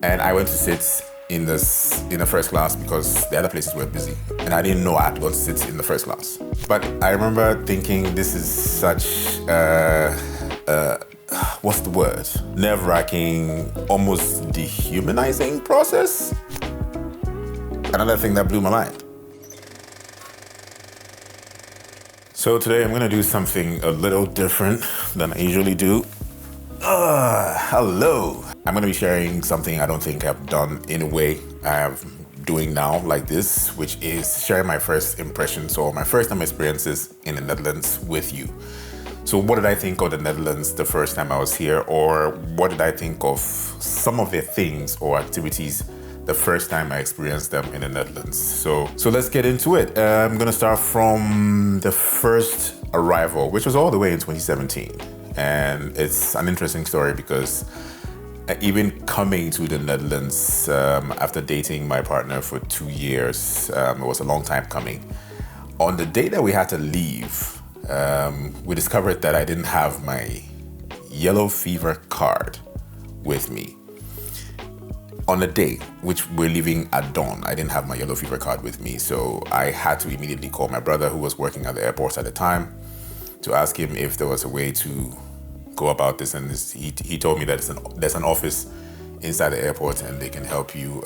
And I went to sit in the first class because the other places were busy, and I didn't know I had to go to sit in the first class. But I remember thinking, this is such what's the word? Nerve-wracking, almost dehumanizing process. Another thing that blew my mind. So today I'm gonna do something a little different than I usually do. Hello. I'm gonna be sharing something I don't think I've done in a way I'm doing now like this, which is sharing my first impressions or my first time experiences in the Netherlands with you. So what did I think of the Netherlands the first time I was here, or what did I think of some of the things or activities the first time I experienced them in the Netherlands? So let's get into it. I'm gonna start from the first arrival, which was all the way in 2017. And it's an interesting story because even coming to the Netherlands after dating my partner for 2 years, it was a long time coming. On the day that we had to leave, we discovered that I didn't have my yellow fever card with me. On the day which we're leaving at dawn, I didn't have my yellow fever card with me, so I had to immediately call my brother, who was working at the airport at the time, to ask him if there was a way to go about this. And he told me that there's an office inside the airport and they can help you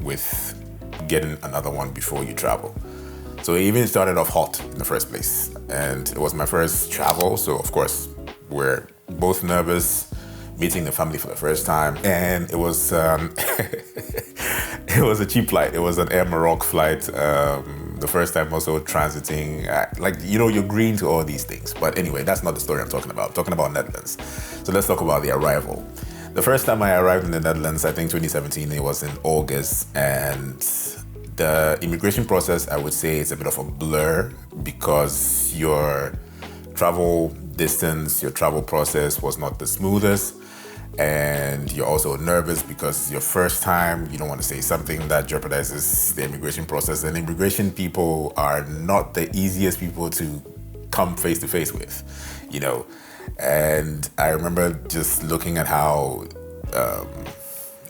with getting another one before you travel. So it even started off hot in the first place. And it was my first travel, so of course we're both nervous, meeting the family for the first time. And it was it was a cheap flight. It was an Air Maroc flight. The first time also transiting, you're green to all these things. But anyway, that's not the story I'm talking about. I'm talking about Netherlands. So let's talk about the arrival. The first time I arrived in the Netherlands, I think 2017, it was in August. And the immigration process, I would say, is a bit of a blur because your travel distance, your travel process was not the smoothest. And you're also nervous because it's your first time. You don't want to say something that jeopardizes the immigration process. And immigration people are not the easiest people to come face to face with, you know. And I remember just looking at how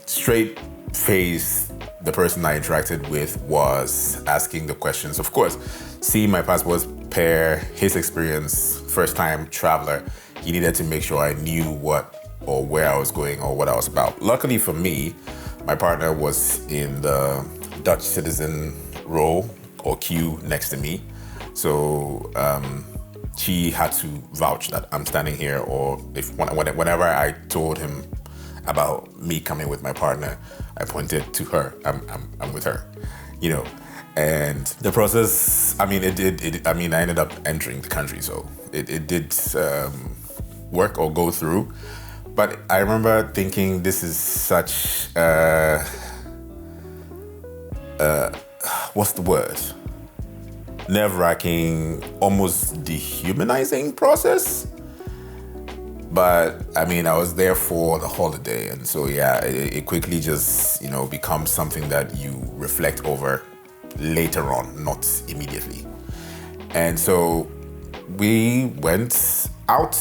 straight faced the person I interacted with was asking the questions. Of course, seeing my passport pair, his experience, first time traveler, he needed to make sure I knew what or where I was going or what I was about. Luckily for me, my partner was in the Dutch citizen row or queue next to me. So she had to vouch that I'm standing here, or whenever I told him about me coming with my partner, I pointed to her. I'm with her, you know. And the process, I ended up entering the country, so it did work or go through. But I remember thinking, this is such what's the word? Nerve-wracking, almost dehumanizing process. But I was there for the holiday, and so yeah, it quickly just becomes something that you reflect over later on, not immediately. And so we went out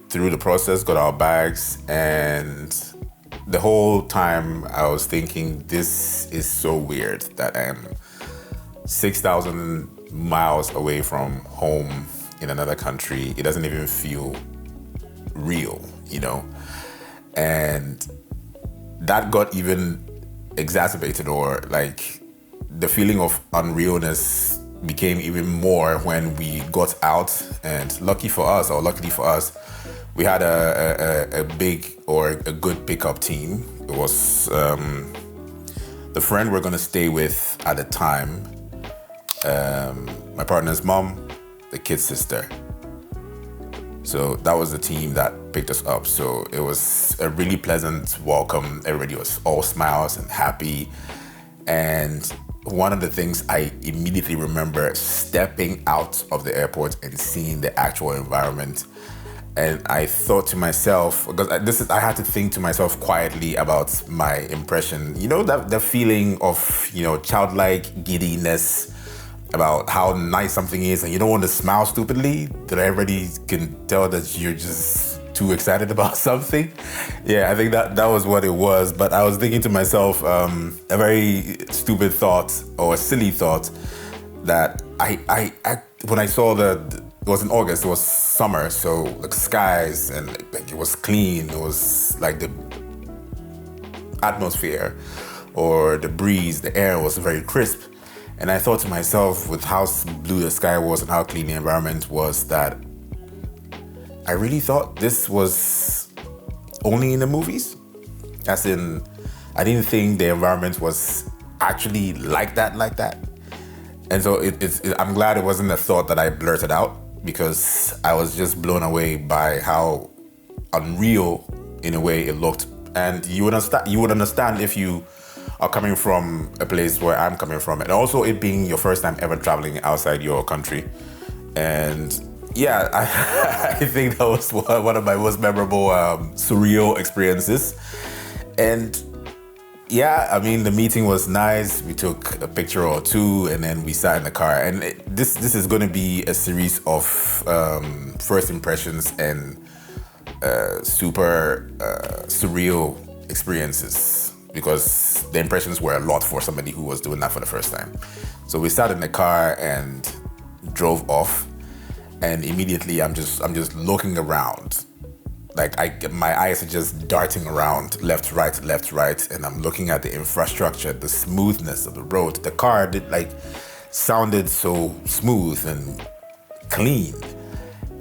through the process, got our bags, and the whole time I was thinking, this is so weird that I am 6,000 miles away from home in another country. It doesn't even feel real, you know? And that got even exacerbated, or like the feeling of unrealness became even more when we got out. And luckily for us, we had a big or a good pickup team. It was the friend we're gonna stay with at the time, my partner's mom, the kid's sister. So that was the team that picked us up. So it was a really pleasant welcome. Everybody was all smiles and happy. And one of the things I immediately remember, stepping out of the airport and seeing the actual environment. And I thought to myself, because I had to think to myself quietly about my impression. You know, that the feeling of, childlike giddiness about how nice something is, and you don't want to smile stupidly, that everybody can tell that you're just too excited about something. Yeah, I think that was what it was. But I was thinking to myself, a very stupid thought or a silly thought that I when I saw it was in August, it was summer, so like skies and like it was clean. It was like the atmosphere or the breeze, the air was very crisp. And I thought to myself, with how blue the sky was and how clean the environment was, that I really thought this was only in the movies. As in, I didn't think the environment was actually like that. And so I'm glad it wasn't a thought that I blurted out, because I was just blown away by how unreal, in a way, it looked. And you would understand if you are coming from a place where I'm coming from, and also it being your first time ever traveling outside your country. And yeah, I think that was one of my most memorable surreal experiences. And yeah, I mean, the meeting was nice. We took a picture or two, and then we sat in the car. And this is going to be a series of first impressions and super surreal experiences, because the impressions were a lot for somebody who was doing that for the first time. So we sat in the car and drove off, and immediately I'm just looking around. Like my eyes are just darting around left, right, and I'm looking at the infrastructure, the smoothness of the road. The car sounded so smooth and clean.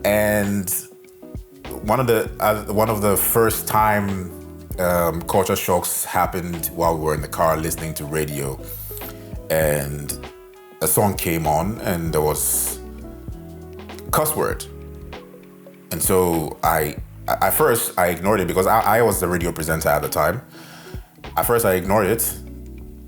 And one of the first time culture shocks happened while we were in the car listening to radio, and a song came on and there was cuss word. And so at first I ignored it, because I was the radio presenter at the time. At first I ignored it.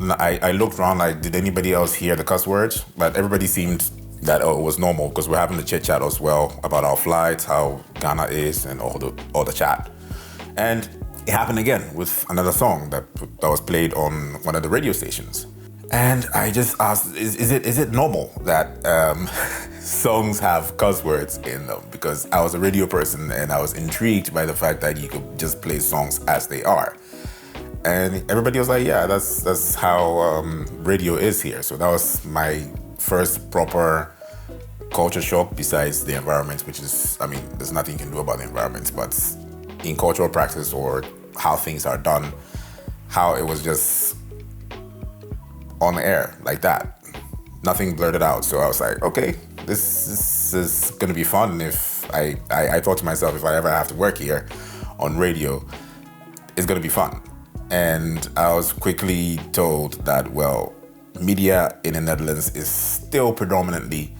I looked around like, did anybody else hear the cuss words? But everybody seemed that it was normal, because we're having the chit chat as well about our flights, how Ghana is, and all the chat. And it happened again with another song that was played on one of the radio stations. And I just asked, is it normal that songs have cuss words in them? Because I was a radio person and I was intrigued by the fact that you could just play songs as they are. And everybody was like, yeah, that's how radio is here. So that was my first proper culture shock, besides the environment, which is, I mean, there's nothing you can do about the environment, but in cultural practice or how things are done, how it was just on air like that, nothing blurted out. So I was like, okay, this is gonna be fun. If I thought to myself, if I ever have to work here on radio, it's gonna be fun. And I was quickly told that, well, media in the Netherlands is still predominantly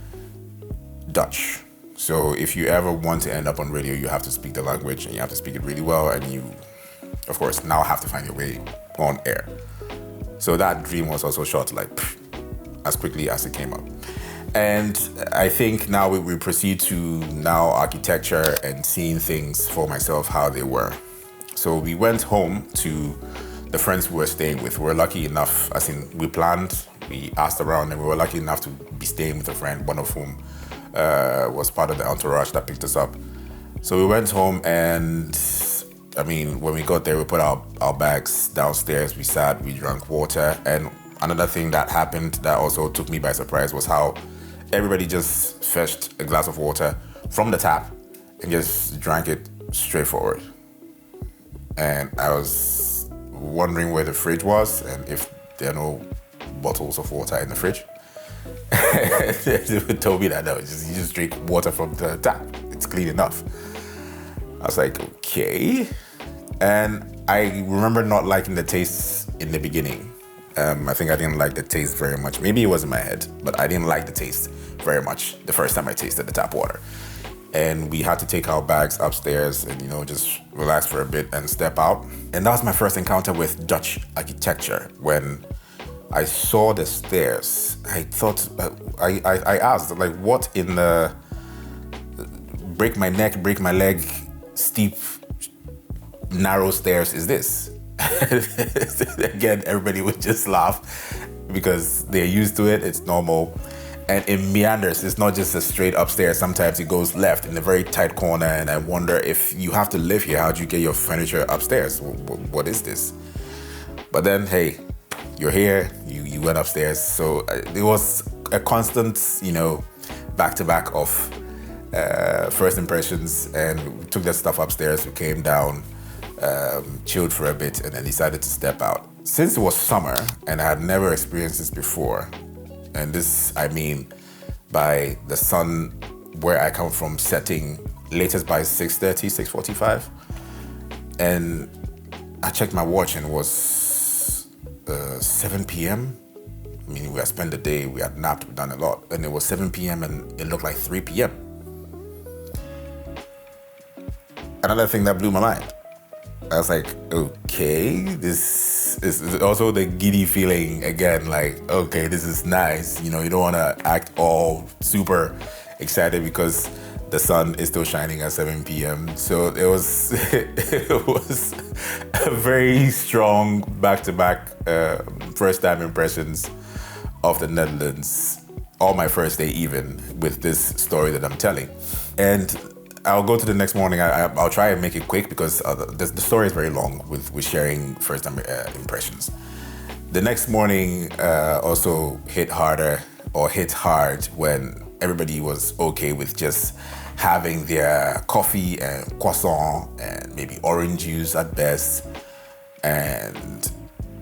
Dutch. So if you ever want to end up on radio, you have to speak the language and you have to speak it really well, and you, of course, now have to find your way on air. So that dream was also shot like as quickly as it came up. And I think now we proceed to now architecture and seeing things for myself how they were. So we went home to the friends we were staying with. We were lucky enough, as in we planned, we asked around, and we were lucky enough to be staying with a friend, one of whom was part of the entourage that picked us up. So we went home, and I mean, when we got there, we put our bags downstairs, we sat, we drank water. And another thing that happened that also took me by surprise was how everybody just fetched a glass of water from the tap and just drank it straight forward. And I was wondering where the fridge was and if there are no bottles of water in the fridge. They told me that no, you just drink water from the tap. It's clean enough. I was like, okay. And I remember not liking the taste in the beginning. I think I didn't like the taste very much. Maybe it was in my head, but I didn't like the taste very much the first time I tasted the tap water. And we had to take our bags upstairs and, just relax for a bit and step out. And that was my first encounter with Dutch architecture. When I saw the stairs, I thought, I asked, like, what in the break my neck, break my leg, steep, narrow stairs is this? Again, everybody would just laugh because they're used to it, it's normal. And it meanders. It's not just a straight upstairs. Sometimes it goes left in a very tight corner. And I wonder, if you have to live here, how do you get your furniture upstairs? What is this? But then, hey, you're here. You went upstairs. So it was a constant, back-to-back of first impressions. And we took that stuff upstairs. We came down, chilled for a bit, and then decided to step out. Since it was summer and I had never experienced this before, and this, I mean, by the sun where I come from setting latest by 6:30, 6:45. And I checked my watch and it was 7 p.m. I mean, we had spent the day, we had napped, we'd done a lot. And it was 7 p.m. and it looked like 3 p.m. Another thing that blew my mind. I was like, okay, this is also the giddy feeling again, like, okay, this is nice. You don't want to act all super excited because the sun is still shining at 7 p.m. So it was a very strong back-to-back first-time impressions of the Netherlands, on my first day even, with this story that I'm telling. And I'll go to the next morning. I'll try and make it quick because the story is very long with sharing first-time impressions. The next morning also hit hard when everybody was okay with just having their coffee and croissant and maybe orange juice at best. And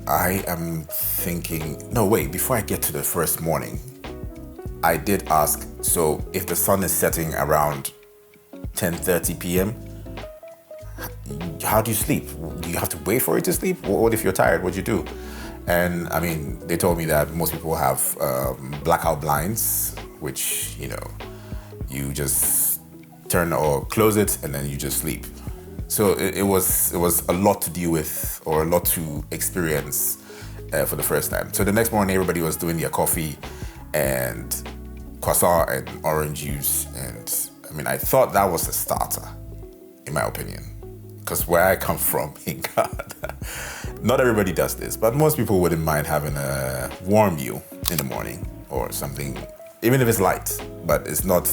I am thinking, no, wait, before I get to the first morning, I did ask, so if the sun is setting around 10:30 p.m., how do you sleep? Do you have to wait for it to sleep? What if you're tired? What do you do? And I mean, they told me that most people have blackout blinds, which, you just turn or close it and then you just sleep. So it was a lot to deal with, or a lot to experience for the first time. So the next morning, everybody was doing their coffee and croissant and orange juice. And I mean, I thought that was a starter, in my opinion. Because where I come from in Ghana, not everybody does this, but most people wouldn't mind having a warm meal in the morning or something, even if it's light. But it's not,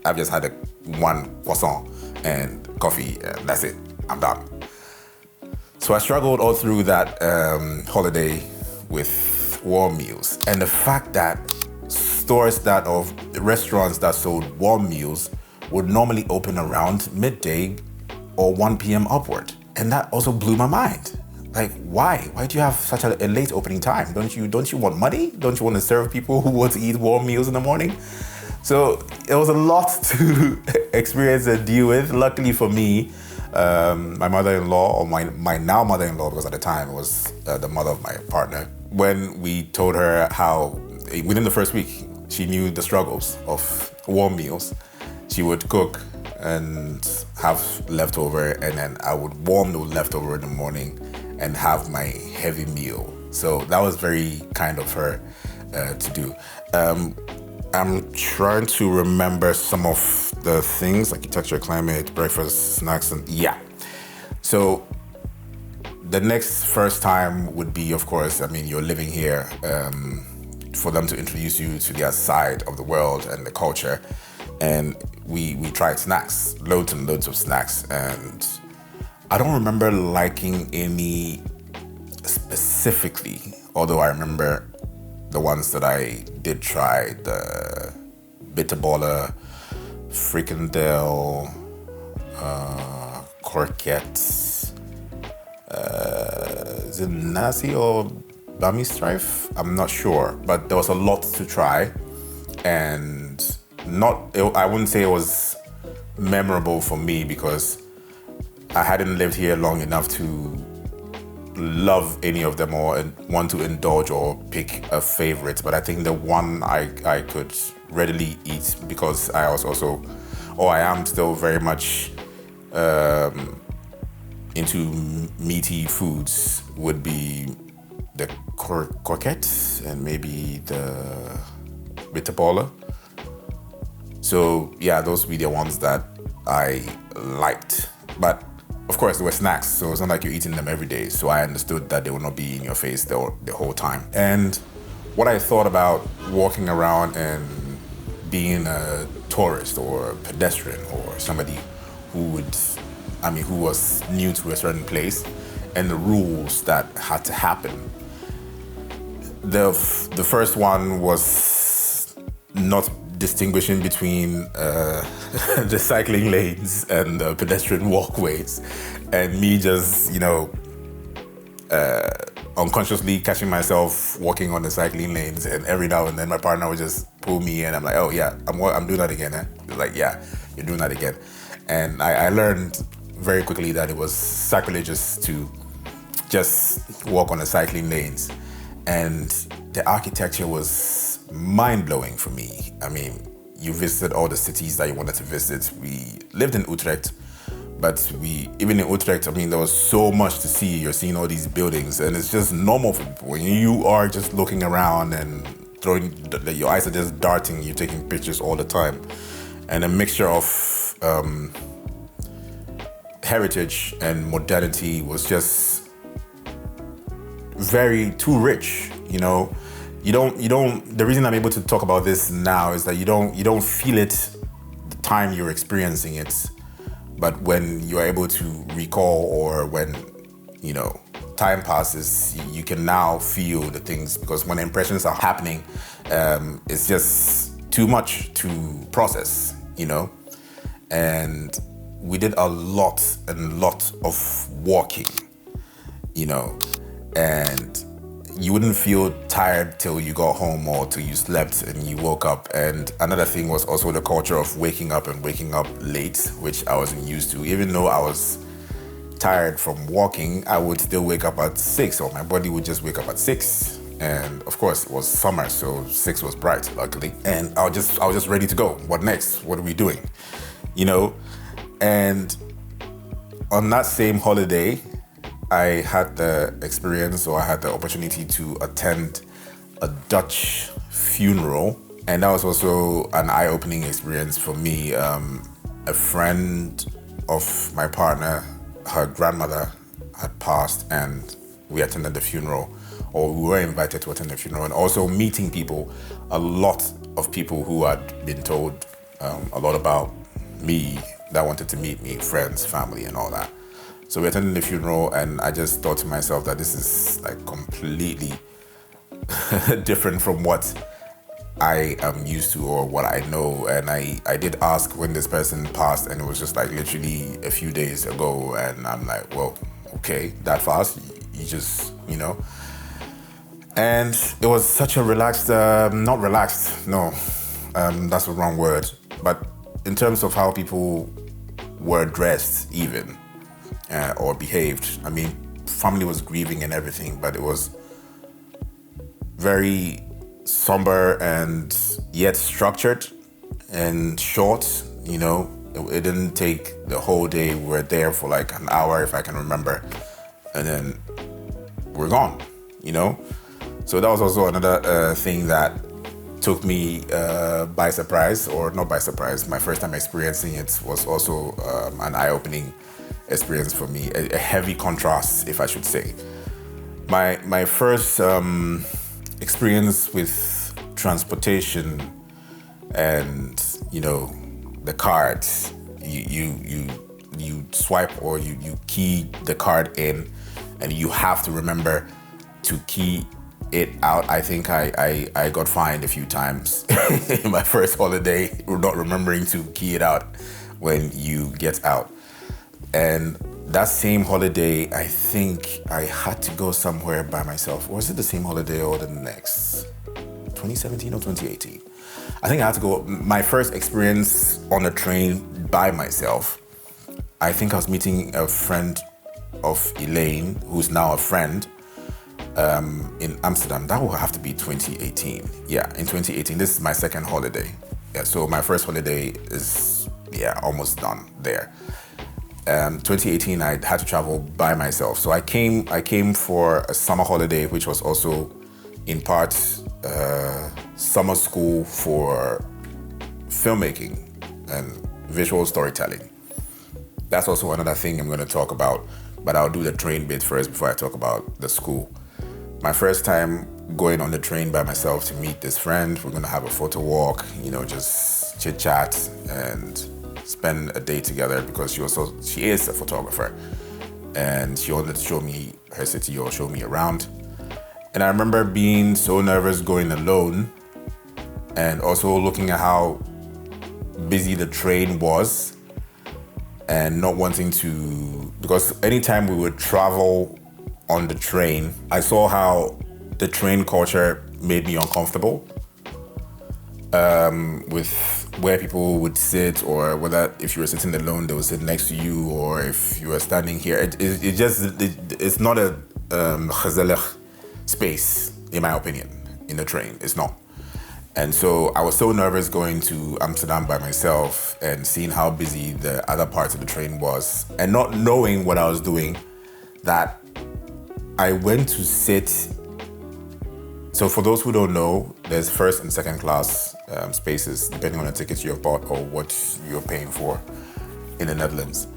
I've just had one croissant and coffee, and that's it, I'm done. So I struggled all through that holiday with warm meals. And the fact that restaurants that sold warm meals would normally open around midday or 1 p.m. upward. And that also blew my mind. Like, why? Why do you have such a late opening time? Don't you want money? Don't you want to serve people who want to eat warm meals in the morning? So it was a lot to experience and deal with. Luckily for me, my mother-in-law, or my now mother-in-law, because at the time it was the mother of my partner, when we told her how, within the first week, she knew the struggles of warm meals. She would cook and have leftover, and then I would warm the leftover in the morning and have my heavy meal. So that was very kind of her to do. I'm trying to remember some of the things, like texture, climate, breakfast, snacks, and yeah. So the next first time would be, of course, I mean, you're living here, for them to introduce you to their side of the world and the culture. And we tried snacks, loads and loads of snacks. And I don't remember liking any specifically, although I remember the ones that I did try, the bitterballen, frikandel, croquettes, is it nasi or bami strife? I'm not sure, but there was a lot to try, and I wouldn't say it was memorable for me because I hadn't lived here long enough to love any of them or want to indulge or pick a favorite. But I think the one I could readily eat, because I am still very much into meaty foods, would be the croquettes and maybe the bitterballen. So yeah, those would be the ones that I liked. But of course, they were snacks, so it's not like you're eating them every day. So I understood that they would not be in your face the whole time. And what I thought about walking around and being a tourist or a pedestrian or somebody who was new to a certain place, and the rules that had to happen. The first one was not distinguishing between the cycling lanes and the pedestrian walkways, and me just, unconsciously catching myself walking on the cycling lanes, and every now and then my partner would just pull me in. I'm like, oh yeah, I'm doing that again. Eh? Like, yeah, you're doing that again. And I learned very quickly that it was sacrilegious to just walk on the cycling lanes. And the architecture was mind-blowing for me. I mean, you visited all the cities that you wanted to visit. We lived in Utrecht, but even in Utrecht, I mean, there was so much to see. You're seeing all these buildings, and it's just normal for people. When you are just looking around and your eyes are just darting, you're taking pictures all the time. And a mixture of heritage and modernity was just too rich, You don't. The reason I'm able to talk about this now is that you don't feel it the time you're experiencing it, but when you're able to recall, or when time passes, you can now feel the things, because when impressions are happening, it's just too much to process, And we did a lot of walking, and you wouldn't feel tired till you got home or till you slept and you woke up. And another thing was also the culture of waking up late, which I wasn't used to. Even though I was tired from walking, I would still wake up at 6, or my body would just wake up at 6. And of course it was summer, so 6 was bright, luckily. And I was just ready to go. What next? What are we doing? And on that same holiday, I had the experience, or I had the opportunity to attend a Dutch funeral. And that was also an eye-opening experience for me. A friend of my partner, her grandmother had passed, and we attended the funeral, or we were invited to attend the funeral, and also meeting people, a lot of people who had been told a lot about me, that wanted to meet me, friends, family, and all that. So we attended the funeral, and I just thought to myself that this is like completely different from what I am used to or what I know. And I did ask when this person passed, and it was just like literally a few days ago. And I'm like, well, okay, that fast? You just, And it was such a relaxed, not relaxed, no, that's the wrong word. But in terms of how people were dressed even, or behaved. I mean, family was grieving and everything, but it was very somber and yet structured and short. It didn't take the whole day. We were there for like an hour, if I can remember, and then we're gone. So that was also another thing that took me by surprise, or not by surprise. My first time experiencing it was also an eye-opening experience for me, a heavy contrast, if I should say. My first experience with transportation and the cards, you swipe, or you key the card in, and you have to remember to key it out. I think I got fined a few times in my first holiday for not remembering to key it out when you get out. And that same holiday, I think I had to go somewhere by myself. Was it the same holiday or the next? 2017 or 2018? I think I had to go. My first experience on a train by myself, I think I was meeting a friend of Elaine, who's now a friend, in Amsterdam. That will have to be 2018. Yeah, in 2018. This is my second holiday. Yeah, so my first holiday is, almost done there. 2018, I had to travel by myself. So I came for a summer holiday, which was also in part summer school for filmmaking and visual storytelling. That's also another thing I'm going to talk about, but I'll do the train bit first before I talk about the school. My first time going on the train by myself to meet this friend. We're gonna have a photo walk, just chit chat and spend a day together, because she is a photographer and she wanted to show me her city or show me around. And I remember being so nervous going alone, and also looking at how busy the train was and not wanting to, because anytime we would travel on the train, I saw how the train culture made me uncomfortable, with where people would sit, or whether if you were sitting alone they would sit next to you, or if you were standing here. It's not a gezellig space, in my opinion, in the train. It's not. And so I was so nervous going to Amsterdam by myself and seeing how busy the other parts of the train was, and not knowing what I was doing, that I went to sit. So for those who don't know, there's first and second class spaces, depending on the tickets you have bought or what you're paying for in the Netherlands.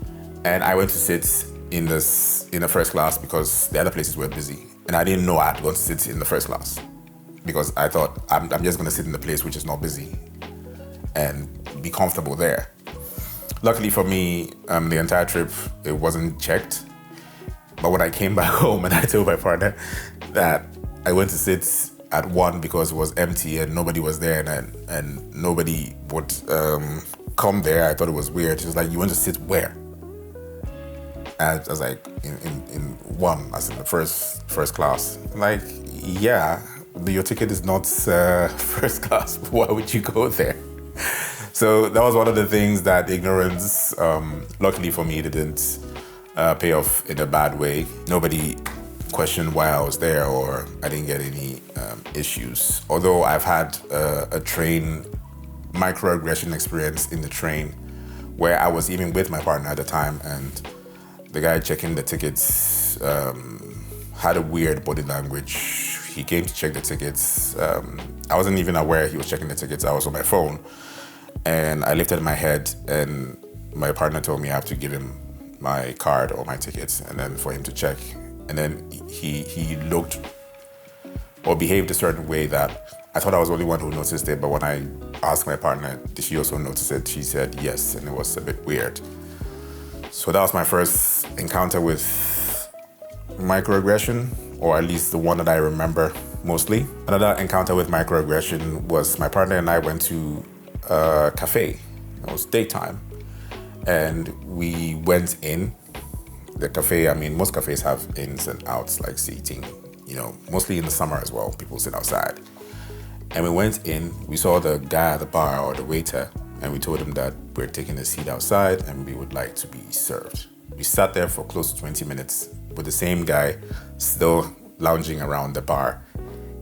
And I went to sit in the first class because the other places were busy. And I didn't know I had to go to sit in the first class, because I thought I'm just going to sit in the place which is not busy and be comfortable there. Luckily for me, the entire trip, it wasn't checked. But when I came back home and I told my partner that I went to sit at one because it was empty and nobody was there, and nobody would come there, I thought it was weird. She was like, "You went to sit where?" And I was like, in one, as in the first class. I'm like, yeah, your ticket is not first class. Why would you go there? So that was one of the things that ignorance, luckily for me, didn't pay off in a bad way. Nobody questioned why I was there, or I didn't get any issues. Although I've had a train microaggression experience in the train, where I was even with my partner at the time, and the guy checking the tickets had a weird body language. He came to check the tickets. I wasn't even aware he was checking the tickets. I was on my phone, and I lifted my head, and my partner told me I have to give him my card or my tickets, and then for him to check. And then he looked or behaved a certain way that I thought I was the only one who noticed it. But when I asked my partner, did she also notice it? She said yes, and it was a bit weird. So that was my first encounter with microaggression, or at least the one that I remember mostly. Another encounter with microaggression was my partner and I went to a cafe. It was daytime, and we went in the cafe. I mean, most cafes have ins and outs, like seating, mostly in the summer as well. People sit outside. And we went in, we saw the guy at the bar, or the waiter, and we told him that we're taking a seat outside and we would like to be served. We sat there for close to 20 minutes with the same guy still lounging around the bar.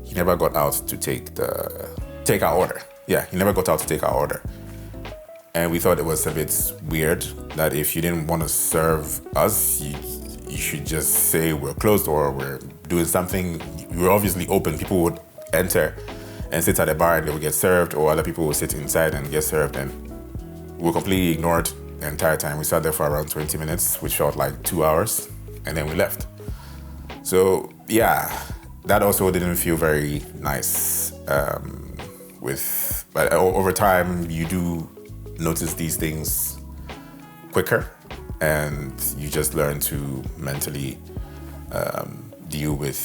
He never got out to take our order. Yeah, he never got out to take our order. And we thought it was a bit weird that if you didn't want to serve us, you should just say we're closed or we're doing something. We were obviously open. People would enter and sit at the bar and they would get served, or other people would sit inside and get served. And we were completely ignored the entire time. We sat there for around 20 minutes, which felt like 2 hours, and then we left. So yeah, that also didn't feel very nice. But over time, you do notice these things quicker, and you just learn to mentally deal with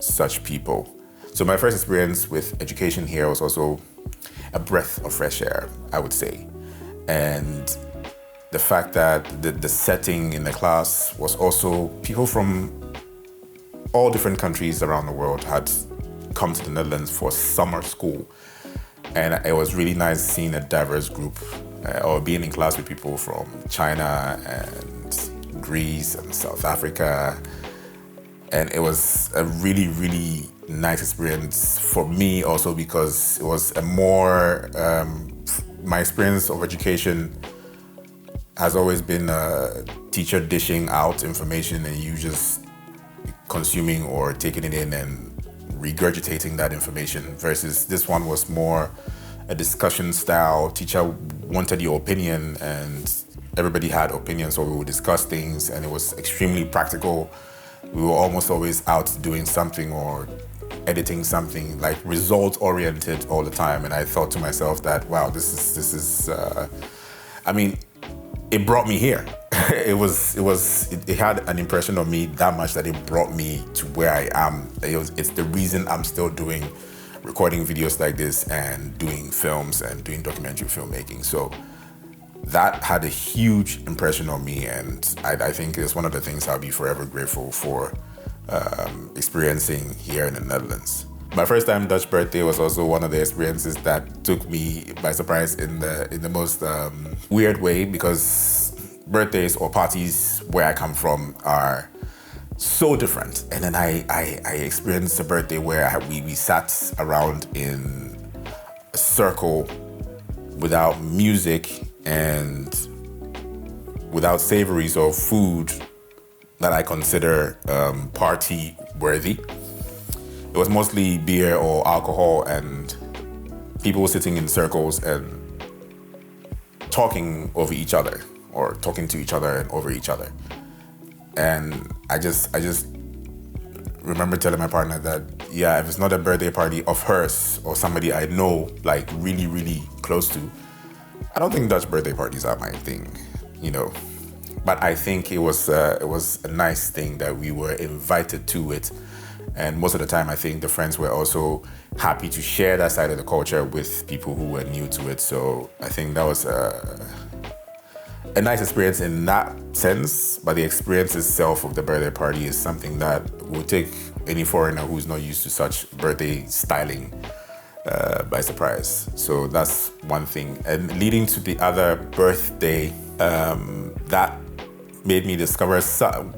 such people. So my first experience with education here was also a breath of fresh air, I would say. And the fact that the setting in the class was also people from all different countries around the world had come to the Netherlands for summer school. And it was really nice seeing a diverse group, or being in class with people from China and Greece and South Africa. And it was a really, really nice experience for me also, because it was a more, my experience of education has always been a teacher dishing out information and you just consuming or taking it in and regurgitating that information, versus this one was more a discussion style. Teacher wanted your opinion and everybody had opinions, so we would discuss things, and it was extremely practical. We were almost always out doing something or editing something, like result oriented all the time. And I thought to myself that, wow, this is I mean, it brought me here. It had an impression on me that much that it brought me to where I am. It's the reason I'm still doing recording videos like this and doing films and doing documentary filmmaking. So that had a huge impression on me, and I think it's one of the things I'll be forever grateful for experiencing here in the Netherlands. My first time Dutch birthday was also one of the experiences that took me by surprise in the most weird way, because birthdays or parties where I come from are so different. And then I experienced a birthday where we sat around in a circle without music and without savories or food that I consider party worthy. It was mostly beer or alcohol and people sitting in circles and talking over each other, or talking to each other and over each other. And I just remember telling my partner that, yeah, if it's not a birthday party of hers or somebody I know, like really, really close to, I don't think Dutch birthday parties are my thing, you know. But I think it was a nice thing that we were invited to it. And most of the time, I think the friends were also happy to share that side of the culture with people who were new to it. So I think that was a nice experience in that sense. But the experience itself of the birthday party is something that will take any foreigner who's not used to such birthday styling by surprise. So that's one thing. And leading to the other birthday, that made me discover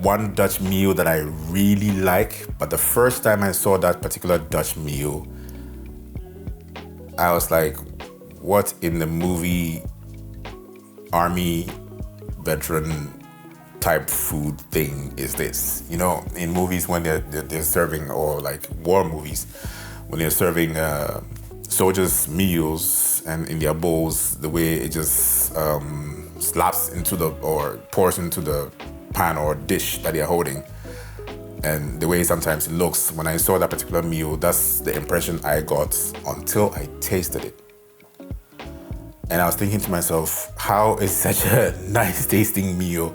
one Dutch meal that I really like. But the first time I saw that particular Dutch meal, I was like, what in the movie army veteran type food thing is this? You know, in movies when they're serving, or like war movies, when they're serving soldiers meals and in their bowls, the way it just slaps into or pours into the pan or dish that they're holding, and the way sometimes it looks. When I saw that particular meal, that's the impression I got until I tasted it. And I was thinking to myself, how is such a nice tasting meal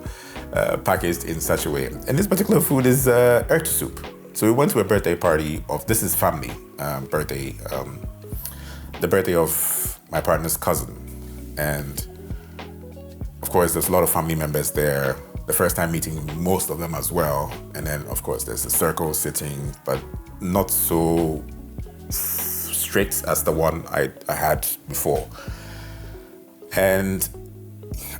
packaged in such a way? And this particular food is erwten soup. So we went to a birthday party of, this is family birthday, the birthday of my partner's cousin. And of course, there's a lot of family members there. The first time meeting most of them as well. And then, of course, there's a circle sitting, but not so strict as the one I had before. And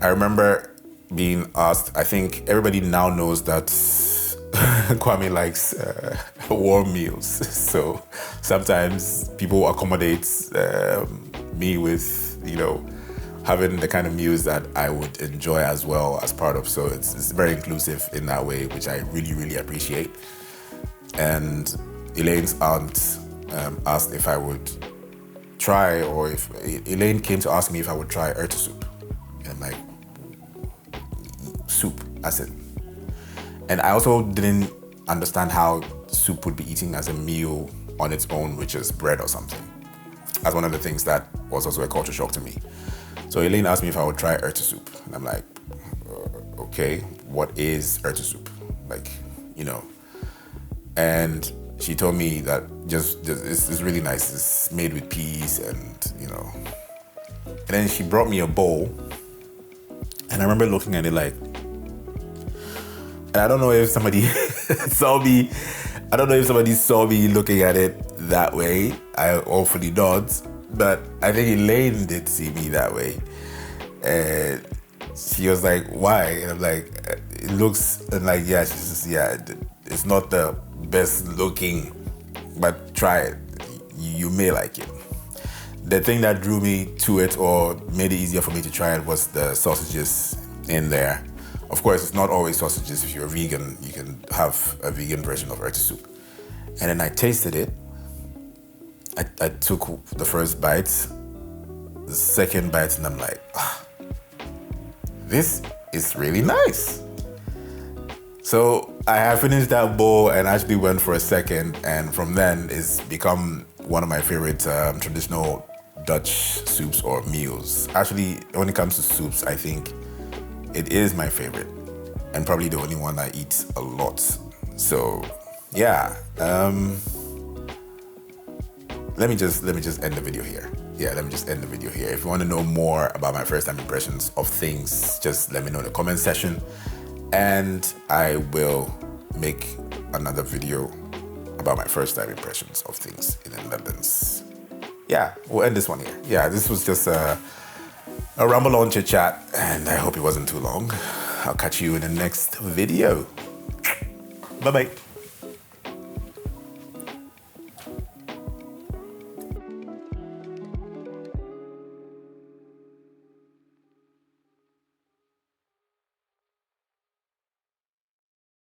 I remember being asked, I think everybody now knows that Kwame likes warm meals. So sometimes people accommodate me with, you know, having the kind of meals that I would enjoy as well as part of. So it's very inclusive in that way, which I really, really appreciate. And Elaine's aunt asked if I would try, or if Elaine came to ask me if I would try erwten soup. And I'm like, soup, as in. And I also didn't understand how soup would be eaten as a meal on its own, which is bread or something. That's one of the things that was also a culture shock to me. So Elaine asked me if I would try erwten soup. And I'm like, okay, what is erwten soup? Like, you know. And she told me that just it's really nice. It's made with peas and, you know. And then she brought me a bowl. And I remember looking at it like, and I don't know if somebody saw me. I don't know if somebody saw me looking at it that way. I hopefully not. But I think Elaine did see me that way. And she was like, why? And I'm like, it looks, and like, yeah, she says, yeah, it's not the best looking, but try it. You may like it. The thing that drew me to it, or made it easier for me to try it, was the sausages in there. Of course, it's not always sausages. If you're a vegan, you can have a vegan version of erwten soup. And then I tasted it. I took the first bite, the second bite, and I'm like, this is really nice. So I have finished that bowl and actually went for a second, and from then it's become one of my favorite traditional Dutch soups or meals. Actually, when it comes to soups, I think it is my favorite and probably the only one I eat a lot. So yeah, let me just end the video here. Yeah, let me just end the video here. If you want to know more about my first time impressions of things, just let me know in the comment section, and I will make another video about my first time impressions of things in the Netherlands. Yeah, we'll end this one here. Yeah, this was just a rumble on chit chat, and I hope it wasn't too long. I'll catch you in the next video. Bye-bye.